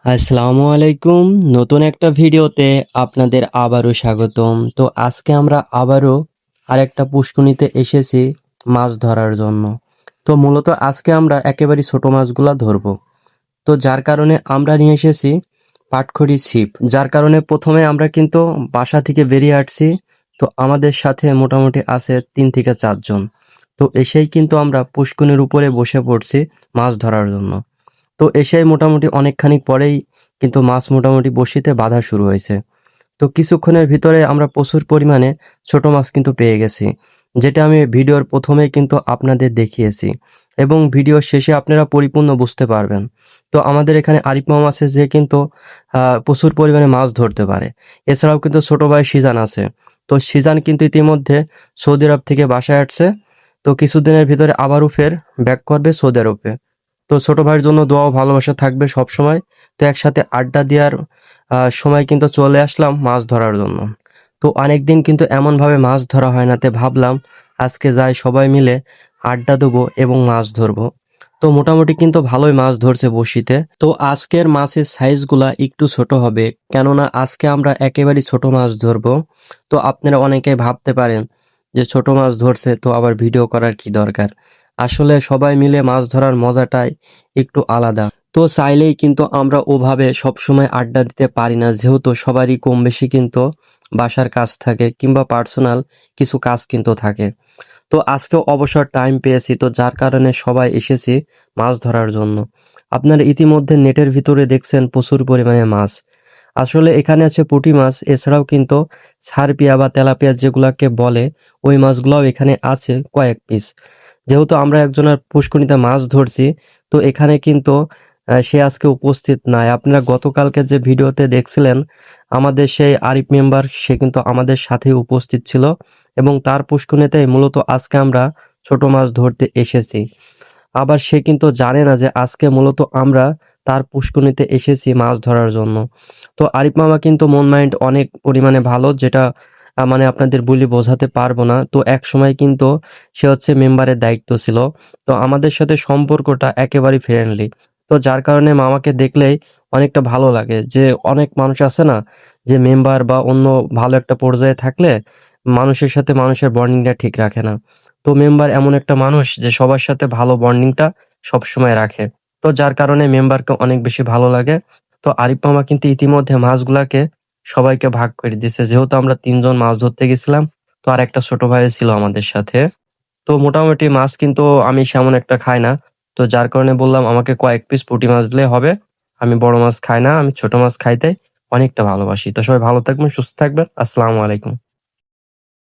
আসসালামু আলাইকুম। নতুন একটা ভিডিওতে আপনাদের আবারও স্বাগতম। তো আজকে আমরা আবারও আরেকটা পুষ্কুনিতে এসেছি মাছ ধরার জন্য। তো মূলত আজকে আমরা একেবারে ছোট মাছগুলা ধরবো। তো যার কারণে আমরা নিয়ে এসেছি পাটখড়ি ছিপ। যার কারণে প্রথমে আমরা কিন্তু বাসা থেকে বেরিয়ে আসছি। তো আমাদের সাথে মোটামুটি আছে 3 থেকে 4 জন। তো এসেই কিন্তু আমরা পুষ্কুনির উপরে বসে পড়ছি মাছ ধরার জন্য। তো এসেই মোটামুটি অনেকখানি পরেই কিন্তু মাছ মোটামুটি বড়শিতে বাঁধা শুরু হয়েছে। তো কিছুক্ষণের ভিতরে আমরা প্রচুর পরিমাণে ছোট মাছ কিন্তু পেয়ে গেছি, যেটা আমি ভিডিওর প্রথমেই কিন্তু আপনাদের দেখিয়েছি এবং ভিডিওর শেষে আপনারা পরিপূর্ণ বুঝতে পারবেন। তো আমাদের এখানে আরিফ মামা আছে, যে কিন্তু প্রচুর পরিমাণে মাছ ধরতে পারে। এছাড়াও কিন্তু ছোট ভাই সিজান আছে। তো সিজান কিন্তু ইতিমধ্যে সৌদি আরব থেকে বাসায় আসছে। তো কিছুদিনের ভিতরে আবারও ফের ব্যাক করবে সৌদি আরবে। তো ছোট ভাইয়ের জন্য দোয়া ও ভালোবাসা থাকবে সব সময়। তো একসাথে আড্ডা দেওয়ার সময় কিন্তু চলে আসলাম মাছ ধরার জন্য। তো অনেকদিন কিন্তু এমনভাবে মাছ ধরা হয় না, তে ভাবলাম আজকে যাই সবাই মিলে আড্ডা দেবো এবং মাছ ধরবো। তো মোটামুটি কিন্তু ভালোই মাছ ধরছে বড়শিতে। তো আজকের মাছের সাইজগুলা একটু ছোট হবে, কেননা আজকে আমরা একেবারে ছোট মাছ ধরবো। তো আপনারা অনেকে ভাবতে পারেন যে ছোট মাছ ধরছে তো আবার ভিডিও করার কি দরকার। আসলে সবাই মিলে মাছ ধরার মজাটাই একটু আলাদা। তো চাইলেই কিন্তু আমরা ওভাবে সবসময় আড্ডা দিতে পারি না, যেহেতু সবারই কম বেশি কিন্তু বাসার কাজ থাকে কিংবা পার্সোনাল কিছু কাজ কিন্তু থাকে। তো আজকেও অবসর টাইম পেয়েছি, তো যার কারণে সবাই এসেছি মাছ ধরার জন্য। আপনারা ইতিমধ্যে নেটের ভিতরে দেখছেন প্রচুর পরিমাণে মাছ। আসলে এখানে আছে পুঁটি মাছ, এছাড়াও কিন্তু সারপিয়া বা তেলাপিয়া যেগুলাকে বলে, ওই মাছগুলাও এখানে আছে কয়েক পিস। যেহেতু আমরা একজনের পুষ্করিণীতে মাছ ধরছি, তো এখানে কিন্তু সে আজকে উপস্থিত নাই। আপনারা গতকালকে যে ভিডিওতে দেখছিলেন আমাদের সেই আরিফ মেম্বার, সে কিন্তু আমাদের সাথে উপস্থিত ছিল এবং তার পুষ্করিণীতেই মূলত আজকে আমরা ছোট মাছ ধরতে এসেছি। আবার সে কিন্তু জানে না যে আজকে মূলত আমরা তার পুষ্করিণীতে এসেছি মাছ ধরার জন্য। তো আরিফ মামা কিন্তু মন মাইন্ড অনেক পরিমাণে ভালো, যেটা মানে আপনাদের বলে বোঝাতে পারবো না। তো একসময় কিন্তু সে হচ্ছে মেম্বারের দায়িত্ব ছিল। তো আমাদের সাথে সম্পর্কটা একেবারেই ফ্রেন্ডলি। তো যার কারণে মামাকে দেখলেই অনেকটা ভালো লাগে। যে অনেক মানুষ আছে না, যে মেম্বার বা অন্য ভালো একটা পর্যায়ে থাকলে মানুষের সাথে মানুষের বন্ডিংটা ঠিক রাখে না। তো মেম্বার এমন একটা মানুষ যে সবার সাথে ভালো বন্ডিংটা সবসময় রাখে। তো যার কারণে মেম্বারকে অনেক বেশি ভালো লাগে। তো আরিফ মামা কিন্তু ইতিমধ্যে মাছগুলাকে সবাইকে ভাগ করে দিয়েছে, যেহেতু আমরা 3 জন মাছ ধরতে গেছিলাম। তো আর একটা ছোট ভাই ছিল আমাদের সাথে। তো মোটামুটি মাছ কিন্তু আমি সেমন একটা খাই না। তো যার কারণে বললাম আমাকে কয়েক পিস পুঁটি মাছ দিলে হবে। আমি বড় মাছ খাই না, আমি ছোট মাছ খাইতে অনেকটা ভালোবাসি। তো সবাই ভালো থাকবেন, সুস্থ থাকবেন। আসসালামু আলাইকুম।